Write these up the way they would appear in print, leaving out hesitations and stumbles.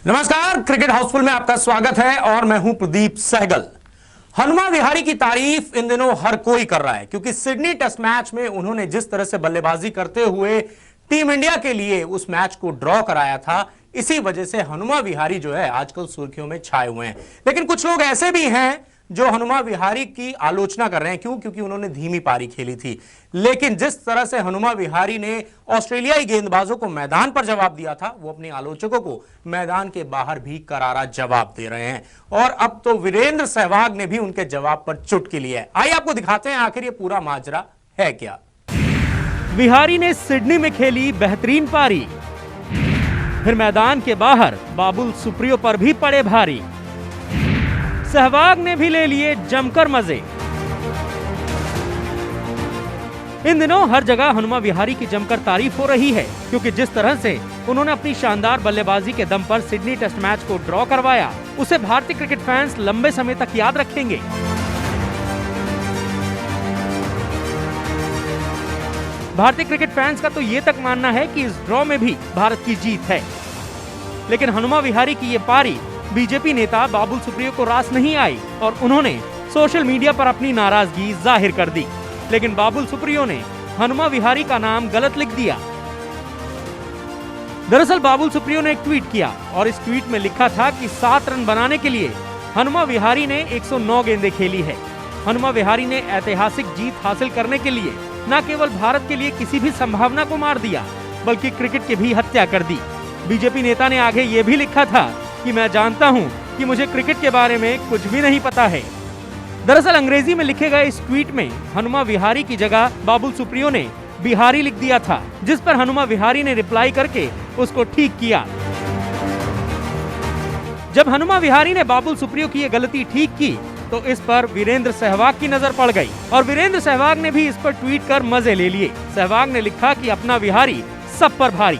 नमस्कार, क्रिकेट हाउसफुल में आपका स्वागत है और मैं हूं प्रदीप सहगल। हनुमा विहारी की तारीफ इन दिनों हर कोई कर रहा है क्योंकि सिडनी टेस्ट मैच में उन्होंने जिस तरह से बल्लेबाजी करते हुए टीम इंडिया के लिए उस मैच को ड्रॉ कराया था, इसी वजह से हनुमा विहारी जो है आजकल सुर्खियों में छाए हुए हैं। लेकिन कुछ लोग ऐसे भी हैं जो हनुमा विहारी की आलोचना कर रहे हैं। क्यों? क्योंकि उन्होंने धीमी पारी खेली थी। लेकिन जिस तरह से हनुमा विहारी ने ऑस्ट्रेलियाई गेंदबाजों को मैदान पर जवाब दिया था, वो अपने आलोचकों को मैदान के बाहर भी करारा जवाब दे रहे हैं। और अब तो वीरेंद्र सहवाग ने भी उनके जवाब पर चुटकी ली है। आइए आपको दिखाते हैं आखिर ये पूरा माजरा है क्या। विहारी ने सिडनी में खेली बेहतरीन पारी, फिर मैदान के बाहर बाबुल सुप्रियो पर भी पड़े भारी। सहवाग ने भी ले लिए जमकर मजे। इन दिनों हर जगह हनुमा विहारी की जमकर तारीफ हो रही है क्योंकि जिस तरह से उन्होंने अपनी शानदार बल्लेबाजी के दम पर सिडनी टेस्ट मैच को ड्रॉ करवाया, उसे भारतीय क्रिकेट फैंस लंबे समय तक याद रखेंगे। भारतीय क्रिकेट फैंस का तो ये तक मानना है कि इस ड्रॉ में भी भारत की जीत है। लेकिन हनुमा विहारी की ये पारी बीजेपी नेता बाबुल सुप्रियो को रास नहीं आई और उन्होंने सोशल मीडिया पर अपनी नाराजगी जाहिर कर दी। लेकिन बाबुल सुप्रियो ने हनुमा विहारी का नाम गलत लिख दिया। दरअसल बाबुल सुप्रियो ने एक ट्वीट किया और इस ट्वीट में लिखा था कि 7 रन बनाने के लिए हनुमा विहारी ने 109 गेंदें खेली है। हनुमा विहारी ने ऐतिहासिक जीत हासिल करने के लिए न केवल भारत के लिए किसी भी संभावना को मार दिया, बल्कि क्रिकेट की भी हत्या कर दी। बीजेपी नेता ने आगे ये भी लिखा था कि मैं जानता हूं कि मुझे क्रिकेट के बारे में कुछ भी नहीं पता है। दरअसल अंग्रेजी में लिखे गए इस ट्वीट में हनुमा विहारी की जगह बाबुल सुप्रियो ने बिहारी लिख दिया था, जिस पर हनुमा विहारी ने रिप्लाई करके उसको ठीक किया। जब हनुमा विहारी ने बाबुल सुप्रियो की ये गलती ठीक की तो इस पर वीरेंद्र सहवाग की नजर पड़ गई और वीरेंद्र सहवाग ने भी इस पर ट्वीट कर मजे ले लिए। सहवाग ने लिखा कि अपना विहारी सब पर भारी।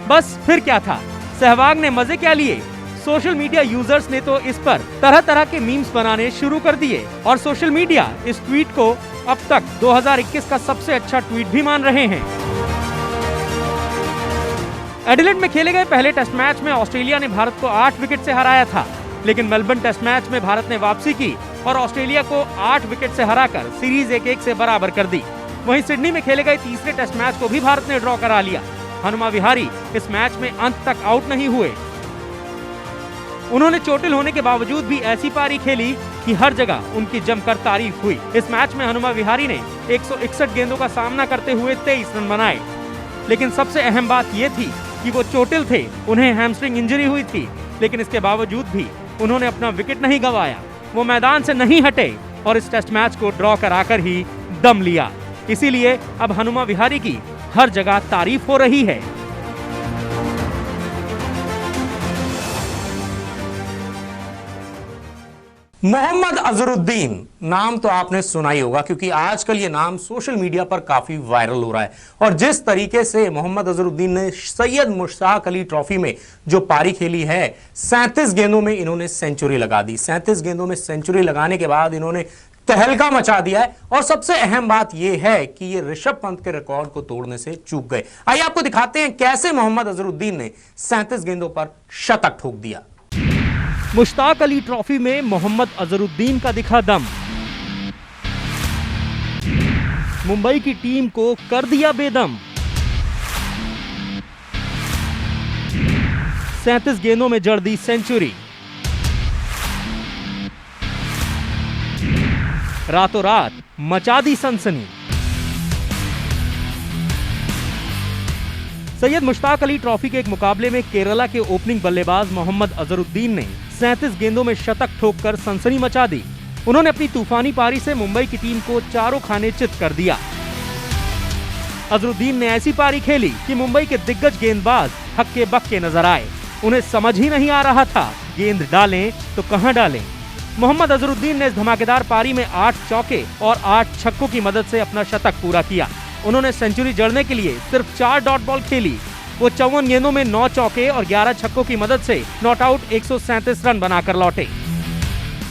बस फिर क्या था, सहवाग ने मजे क्या लिए। सोशल मीडिया यूजर्स ने तो इस पर तरह तरह के मीम्स बनाने शुरू कर दिए और सोशल मीडिया इस ट्वीट को अब तक 2021 का सबसे अच्छा ट्वीट भी मान रहे हैं। एडिलेड में खेले गए पहले टेस्ट मैच में ऑस्ट्रेलिया ने भारत को 8 विकेट से हराया था, लेकिन मेलबर्न टेस्ट मैच में भारत ने वापसी की और ऑस्ट्रेलिया को 8 विकेट से हराकर सीरीज 1-1 से बराबर कर दी। वहीं सिडनी में खेले गए तीसरे टेस्ट मैच को भी भारत ने ड्रॉ करा लिया। हनुमा विहारी इस मैच में अंत तक आउट नहीं हुए। उन्होंने चोटिल होने के बावजूद भी ऐसी पारी खेली कि हर जगह उनकी जमकर तारीफ हुई। इस मैच में हनुमा विहारी ने 161 गेंदों का सामना करते हुए 23 रन बनाए। लेकिन सबसे अहम बात ये थी कि वो चोटिल थे, उन्हें हैमस्ट्रिंग इंजरी हुई थी, लेकिन इसके बावजूद भी उन्होंने अपना विकेट नहीं गंवाया। वो मैदान से नहीं हटे और इस टेस्ट मैच को ड्रॉ कराकर ही दम लिया। इसीलिए अब हनुमा विहारी की हर जगह तारीफ हो रही है। मोहम्मद अजहरुद्दीन नाम तो आपने सुना ही होगा क्योंकि आजकल ये नाम सोशल मीडिया पर काफी वायरल हो रहा है। और जिस तरीके से मोहम्मद अजहरुद्दीन ने सैयद मुश्ताक अली ट्रॉफी में जो पारी खेली है, 37 गेंदों में इन्होंने सेंचुरी लगा दी। 37 गेंदों में सेंचुरी लगाने के बाद इन्होंने तहलका मचा दिया है। और सबसे अहम बात यह है कि ये ऋषभ पंत के रिकॉर्ड को तोड़ने से चूक गए। आइए आपको दिखाते हैं कैसे मोहम्मद अजहरुद्दीन ने 37 गेंदों पर शतक ठोक दिया। मुश्ताक अली ट्रॉफी में मोहम्मद अजहरुद्दीन का दिखा दम, मुंबई की टीम को कर दिया बेदम। 37 गेंदों में जड़ दी सेंचुरी। रातों रात मचा दी सनसनी। सैयद मुश्ताक अली ट्रॉफी के एक मुकाबले में केरला के ओपनिंग बल्लेबाज मोहम्मद अजहरुद्दीन ने 37 गेंदों में शतक ठोककर सनसनी मचा दी। उन्होंने अपनी तूफानी पारी से मुंबई की टीम को चारों खाने चित कर दिया। अजहरुद्दीन ने ऐसी पारी खेली कि मुंबई के दिग्गज गेंदबाज हक्के बक्के नजर आए। उन्हें समझ ही नहीं आ रहा था गेंद डालें तो कहां डालें। मोहम्मद अजहरुद्दीन ने इस धमाकेदार पारी में 8 चौके और 8 छक्कों की मदद से अपना शतक पूरा किया। उन्होंने सेंचुरी जड़ने के लिए सिर्फ 4 डॉट बॉल खेली। वो 54 गेंदों में 9 चौके और 11 छक्कों की मदद से नॉट आउट 137 रन बनाकर लौटे।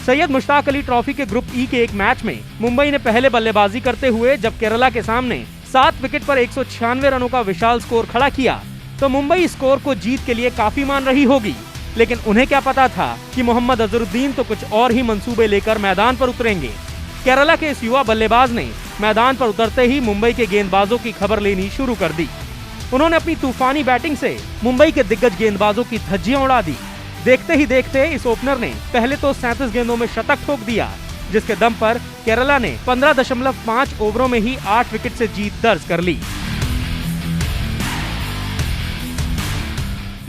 सैयद मुश्ताक अली ट्रॉफी के ग्रुप ई के एक मैच में मुंबई ने पहले बल्लेबाजी करते हुए जब केरला के सामने 7 विकेट पर 196 रनों का विशाल स्कोर खड़ा किया तो मुंबई स्कोर को जीत के लिए काफी मान रही होगी, लेकिन उन्हें क्या पता था कि मोहम्मद अजहरुद्दीन तो कुछ और ही मंसूबे लेकर मैदान पर उतरेंगे। केरला के इस युवा बल्लेबाज ने मैदान पर उतरते ही मुंबई के गेंदबाजों की खबर लेनी शुरू कर दी। उन्होंने अपनी तूफानी बैटिंग से मुंबई के दिग्गज गेंदबाजों की धज्जियां उड़ा दी। देखते ही देखते इस ओपनर ने पहले तो 37 गेंदों में शतक ठोक दिया, जिसके दम पर केरला ने 15.5 ओवरों में ही 8 विकेट से जीत दर्ज कर ली।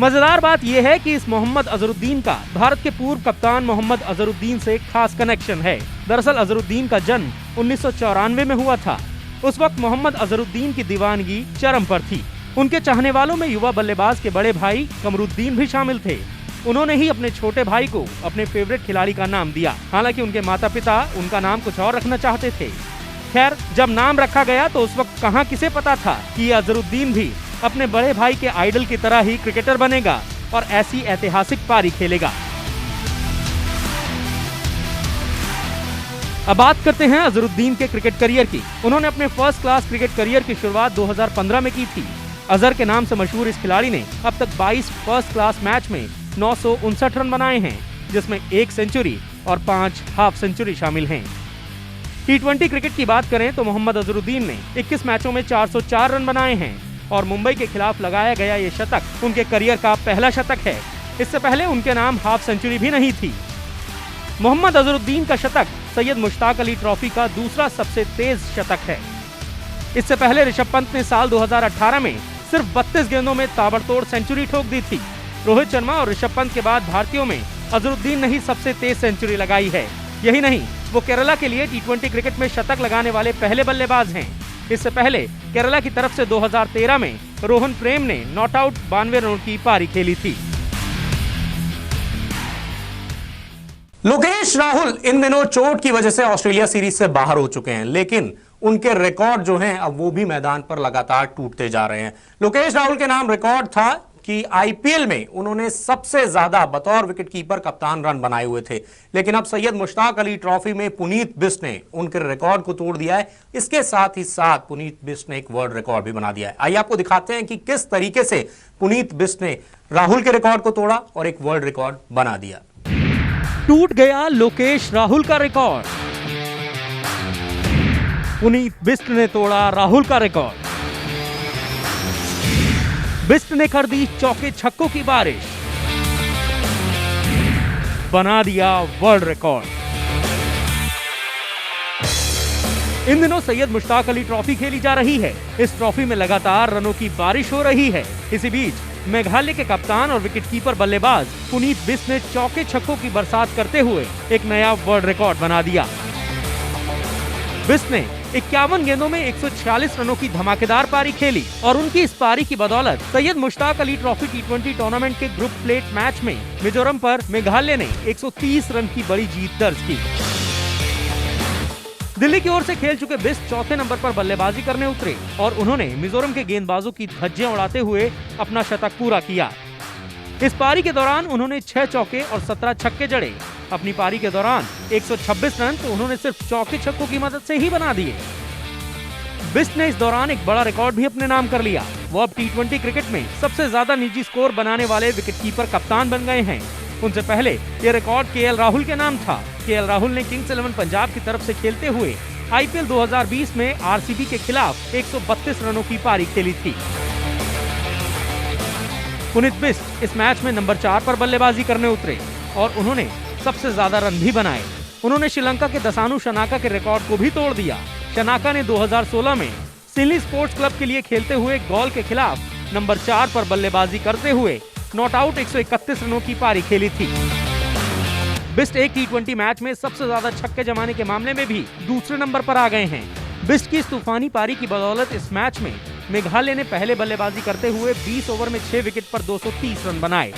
मजेदार बात यह है कि इस मोहम्मद अजहरुद्दीन का भारत के पूर्व कप्तान मोहम्मद अजहरुद्दीन से खास कनेक्शन है। दरअसल अजहरुद्दीन का जन्म 1994 में हुआ था। उस वक्त मोहम्मद अजहरुद्दीन की दीवानगी चरम पर थी। उनके चाहने वालों में युवा बल्लेबाज के बड़े भाई कमरुद्दीन भी शामिल थे। उन्होंने ही अपने छोटे भाई को अपने फेवरेट खिलाड़ी का नाम दिया। हालांकि उनके माता पिता उनका नाम कुछ और रखना चाहते थे। खैर, जब नाम रखा गया तो उस वक्त कहां किसे पता था कि अजहरुद्दीन भी अपने बड़े भाई के आइडल की तरह ही क्रिकेटर बनेगा और ऐसी ऐतिहासिक पारी खेलेगा। अब बात करते हैं अजहरुद्दीन के क्रिकेट करियर की। उन्होंने अपने फर्स्ट क्लास क्रिकेट करियर की शुरुआत 2015 में की थी। अजहर के नाम से मशहूर इस खिलाड़ी ने अब तक 22 फर्स्ट क्लास मैच में 959 रन बनाए हैं, जिसमें 1 सेंचुरी और 5 हाफ सेंचुरी शामिल हैं। T20 क्रिकेट की बात करें तो मोहम्मद अजहरुद्दीन ने 21 मैचों में 404 रन बनाए हैं और मुंबई के खिलाफ लगाया गया ये शतक उनके करियर का पहला शतक है। इससे पहले उनके नाम हाफ सेंचुरी भी नहीं थी। मोहम्मद अजहरुद्दीन का शतक सैयद मुश्ताक अली ट्रॉफी का दूसरा सबसे तेज शतक है। इससे पहले ऋषभ पंत ने साल 2018 में सिर्फ 32 गेंदों में ताबड़तोड़ सेंचुरी ठोक दी थी। रोहित शर्मा और ऋषभ पंत के बाद भारतीयों में अजहरुद्दीन ने ही सबसे तेज सेंचुरी लगाई है। यही नहीं, वो केरला के लिए T20 क्रिकेट में शतक लगाने वाले पहले बल्लेबाज हैं। इससे पहले केरला की तरफ से 2013 में रोहन प्रेम ने नॉट आउट 92 रनों की पारी खेली थी। लोकेश राहुल इन दिनों चोट की वजह से ऑस्ट्रेलिया सीरीज से बाहर हो चुके हैं, लेकिन उनके रिकॉर्ड जो हैं अब वो भी मैदान पर लगातार टूटते जा रहे हैं। लोकेश राहुल के नाम रिकॉर्ड था कि आईपीएल में उन्होंने सबसे ज्यादा बतौर विकेटकीपर कप्तान रन बनाए हुए थे, लेकिन अब सैयद मुश्ताक अली ट्रॉफी में पुनीत बिष्ट ने उनके रिकॉर्ड को तोड़ दिया है। इसके साथ ही साथ पुनीत बिष्ट ने एक वर्ल्ड रिकॉर्ड भी बना दिया है। आइए आपको दिखाते हैं कि किस तरीके से पुनीत बिष्ट ने राहुल के रिकॉर्ड को तोड़ा और एक वर्ल्ड रिकॉर्ड बना दिया। टूट गया लोकेश राहुल का रिकॉर्ड, पुनीत बिष्ट ने तोड़ा राहुल का रिकॉर्ड। बिष्ट ने कर दी चौके छक्कों की बारिश, बना दिया वर्ल्ड रिकॉर्ड। इन दिनों सैयद मुश्ताक अली ट्रॉफी खेली जा रही है। इस ट्रॉफी में लगातार रनों की बारिश हो रही है। इसी बीच मेघालय के कप्तान और विकेटकीपर बल्लेबाज पुनीत बिष्ट ने चौके छक्कों की बरसात करते हुए एक नया वर्ल्ड रिकॉर्ड बना दिया। बिष्ट ने 51 गेंदों में 146 रनों की धमाकेदार पारी खेली और उनकी इस पारी की बदौलत Syed Mushtaq Ali trophy T20 tournament के ग्रुप प्लेट मैच में मिजोरम पर मेघालय ने 130 रन की बड़ी जीत दर्ज की। दिल्ली की ओर से खेल चुके बिष्ट चौथे नंबर पर बल्लेबाजी करने उतरे और उन्होंने मिजोरम के गेंदबाजों की धज्जियां उड़ाते हुए अपना शतक पूरा किया। इस पारी के दौरान उन्होंने 6 चौके और 17 छक्के जड़े। अपनी पारी के दौरान 126 रन तो उन्होंने सिर्फ चौके छक्कों की मदद से ही बना दिए। बिष्ट ने इस दौरान एक बड़ा रिकॉर्ड भी अपने नाम कर लिया। वो अब T20 क्रिकेट में सबसे ज्यादा निजी स्कोर बनाने वाले विकेटकीपर कप्तान बन गए हैं। उनसे पहले ये रिकॉर्ड केएल राहुल के नाम था। केएल राहुल ने किंग्स 11 पंजाब की तरफ से खेलते हुए आईपीएल 2020 में आरसीबी के खिलाफ 132 रनों की पारी खेली थी। पुनीत बिष्ट इस मैच में नंबर 4 पर बल्लेबाजी करने उतरे और उन्होंने सबसे ज्यादा रन भी बनाए। उन्होंने श्रीलंका के दसानू शनाका के रिकॉर्ड को भी तोड़ दिया। शनाका ने 2016 में सिडनी स्पोर्ट्स क्लब के लिए खेलते हुए गॉल के खिलाफ नंबर 4 पर बल्लेबाजी करते हुए नॉट आउट 131 रनों की पारी खेली थी। बिष्ट एक T20 मैच में सबसे ज्यादा छक्के जमाने के मामले में भी दूसरे नंबर पर आ गए हैं। बिष्ट की इस तूफानी पारी की बदौलत इस मैच में मेघालय ने पहले बल्लेबाजी करते हुए 20 ओवर में 6 विकेट पर 230 रन बनाए।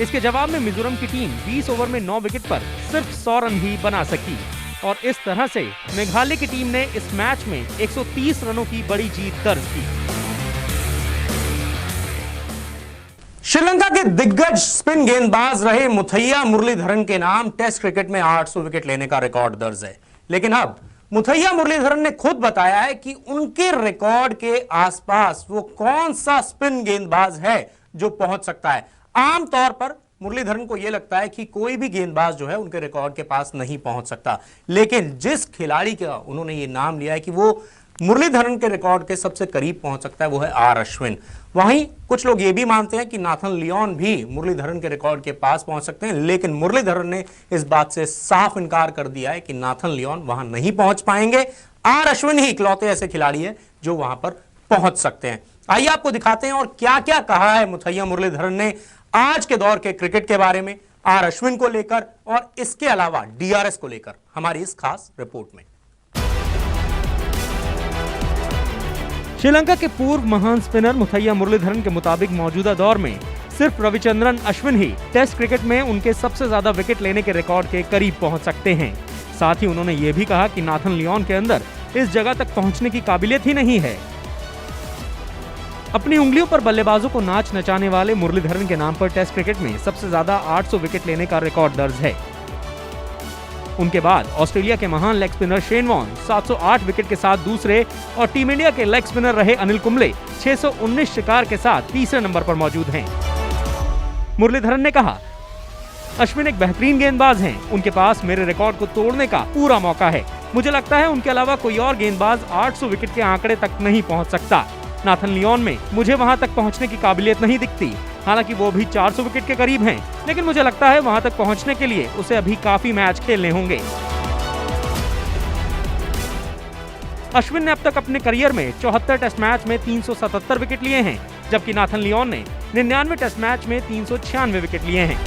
इसके जवाब में मिजोरम की टीम 20 ओवर में 9 विकेट पर सिर्फ 100 रन ही बना सकी और इस तरह से मेघालय की टीम ने इस मैच में 130 रनों की बड़ी जीत दर्ज की। श्रीलंका के दिग्गज स्पिन गेंदबाज रहे मुथैया मुरलीधरन के नाम टेस्ट क्रिकेट में 800 विकेट लेने का रिकॉर्ड दर्ज है, लेकिन अब मुथैया मुरलीधरन ने खुद बताया है कि उनके रिकॉर्ड के आसपास वो कौन सा स्पिन गेंदबाज है जो पहुंच सकता है। आमतौर पर मुरलीधरन को यह लगता है कि कोई भी गेंदबाज जो है उनके रिकॉर्ड के पास नहीं पहुंच सकता, लेकिन जिस खिलाड़ी का उन्होंने ये नाम लिया है कि वो मुरलीधरन के रिकॉर्ड के सबसे करीब पहुंच सकता है, वो है आर अश्विन। वहीं कुछ लोग ये भी मानते हैं कि नाथन लियोन भी मुरलीधरन के रिकॉर्ड के पास पहुंच सकते हैं, लेकिन मुरलीधरन ने इस बात से साफ इनकार कर दिया है कि नाथन लियोन वहां नहीं पहुंच पाएंगे। आर अश्विन ही इकलौते ऐसे खिलाड़ी हैं जो वहां पर पहुंच सकते हैं। आइए आपको दिखाते हैं और क्या क्या कहा है मुथैया मुरलीधरन ने आज के दौर के क्रिकेट के बारे में, आर अश्विन को लेकर और इसके अलावा डीआरएस को लेकर हमारी इस खास रिपोर्ट में। श्रीलंका के पूर्व महान स्पिनर मुथैया मुरलीधरन के मुताबिक मौजूदा दौर में सिर्फ रविचंद्रन अश्विन ही टेस्ट क्रिकेट में उनके सबसे ज्यादा विकेट लेने के रिकॉर्ड के करीब पहुंच सकते हैं। साथ ही उन्होंने ये भी कहा कि नाथन लियोन के अंदर इस जगह तक पहुंचने की काबिलियत ही नहीं है। अपनी उंगलियों पर बल्लेबाजों को नाच नचाने वाले मुरलीधरन के नाम पर टेस्ट क्रिकेट में सबसे ज्यादा 800 विकेट लेने का रिकॉर्ड दर्ज है। उनके बाद ऑस्ट्रेलिया के महान leg spinner Shane Warne 708 wicket के साथ दूसरे और टीम इंडिया के लेग स्पिनर रहे अनिल कुंबले 619 शिकार के साथ तीसरे नंबर पर मौजूद हैं। मुरलीधरन ने कहा, अश्विन एक बेहतरीन गेंदबाज हैं, उनके पास मेरे रिकॉर्ड को तोड़ने का पूरा मौका है। मुझे लगता है उनके अलावा कोई और गेंदबाज 800 विकेट के आंकड़े तक नहीं पहुंच सकता। नाथन लियोन में मुझे वहां तक पहुंचने की काबिलियत नहीं दिखती, हालांकि वो भी 400 विकेट के करीब हैं, लेकिन मुझे लगता है वहां तक पहुंचने के लिए उसे अभी काफी मैच खेलने होंगे। अश्विन ने अब तक अपने करियर में 74 टेस्ट मैच में 377 विकेट लिए हैं, जबकि नाथन लियोन ने 99 टेस्ट मैच में 396 विकेट लिए हैं।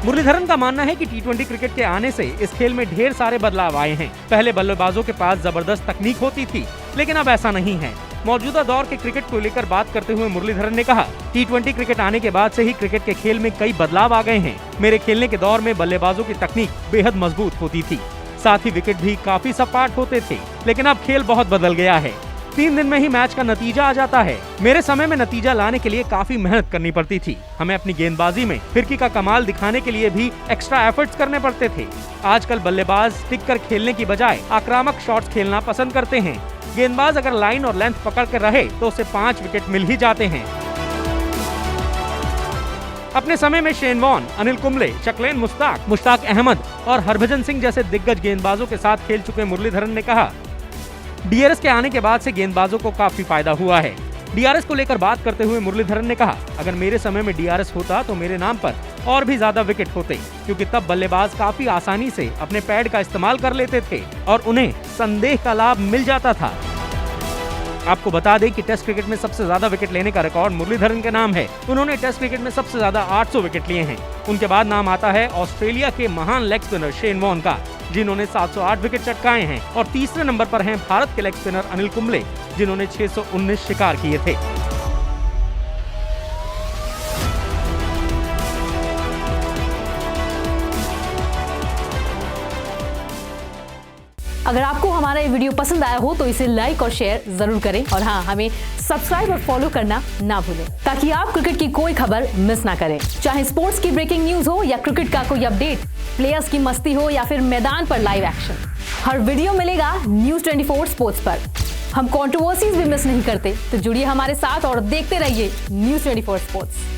मुरलीधरन का मानना है कि टी20 क्रिकेट के आने से इस खेल में ढेर सारे बदलाव आए हैं। पहले बल्लेबाजों के पास जबरदस्त तकनीक होती थी, लेकिन अब ऐसा नहीं है। मौजूदा दौर के क्रिकेट को लेकर बात करते हुए मुरलीधरन ने कहा, टी20 क्रिकेट आने के बाद से ही क्रिकेट के खेल में कई बदलाव आ गए हैं। मेरे खेलने के दौर में बल्लेबाजों की तकनीक बेहद मजबूत होती थी, साथ ही विकेट भी काफी सपाट होते थे, लेकिन अब खेल बहुत बदल गया है। 3 दिन में ही मैच का नतीजा आ जाता है। मेरे समय में नतीजा लाने के लिए काफी मेहनत करनी पड़ती थी। हमें अपनी गेंदबाजी में फिरकी का कमाल दिखाने के लिए भी एक्स्ट्रा एफर्ट्स करने पड़ते थे। आजकल बल्लेबाज टिक कर खेलने की बजाय आक्रामक शॉट्स खेलना पसंद करते हैं। गेंदबाज अगर लाइन और लेंथ पकड़ कर रहे तो उसे 5 विकेट मिल ही जाते हैं। अपने समय में शेन वॉर्न, अनिल कुंबले, शक्लेन मुश्ताक अहमद और हरभजन सिंह जैसे दिग्गज गेंदबाजों के साथ खेल चुके मुरलीधरन ने कहा, डीआरएस के आने के बाद से गेंदबाजों को काफी फायदा हुआ है। डीआरएस को लेकर बात करते हुए मुरलीधरन ने कहा, अगर मेरे समय में डीआरएस होता तो मेरे नाम पर और भी ज्यादा विकेट होते, क्योंकि तब बल्लेबाज काफी आसानी से अपने पैड का इस्तेमाल कर लेते थे और उन्हें संदेह का लाभ मिल जाता था। आपको बता दें कि टेस्ट क्रिकेट में सबसे ज्यादा विकेट लेने का रिकॉर्ड मुरलीधरन के नाम है। उन्होंने टेस्ट क्रिकेट में सबसे ज्यादा 800 विकेट लिए हैं। उनके बाद नाम आता है ऑस्ट्रेलिया के महान लेग स्पिनर शेन वॉर्न का, जिन्होंने 708 विकेट चटकाए हैं, और तीसरे नंबर पर हैं भारत के लेग स्पिनर अनिल कुंबले, जिन्होंने 619 शिकार किए थे। अगर आपको हमारा ये वीडियो पसंद आया हो तो इसे लाइक और शेयर जरूर करें, और हाँ, हमें सब्सक्राइब और फॉलो करना ना भूलें, ताकि आप क्रिकेट की कोई खबर मिस ना करें। चाहे स्पोर्ट्स की ब्रेकिंग न्यूज हो या क्रिकेट का कोई अपडेट, प्लेयर्स की मस्ती हो या फिर मैदान पर लाइव एक्शन, हर वीडियो मिलेगा न्यूज़ 24 स्पोर्ट्स पर। हम कंट्रोवर्सीज भी मिस नहीं करते, तो जुड़िए हमारे साथ और देखते रहिए न्यूज़ 24 स्पोर्ट्स।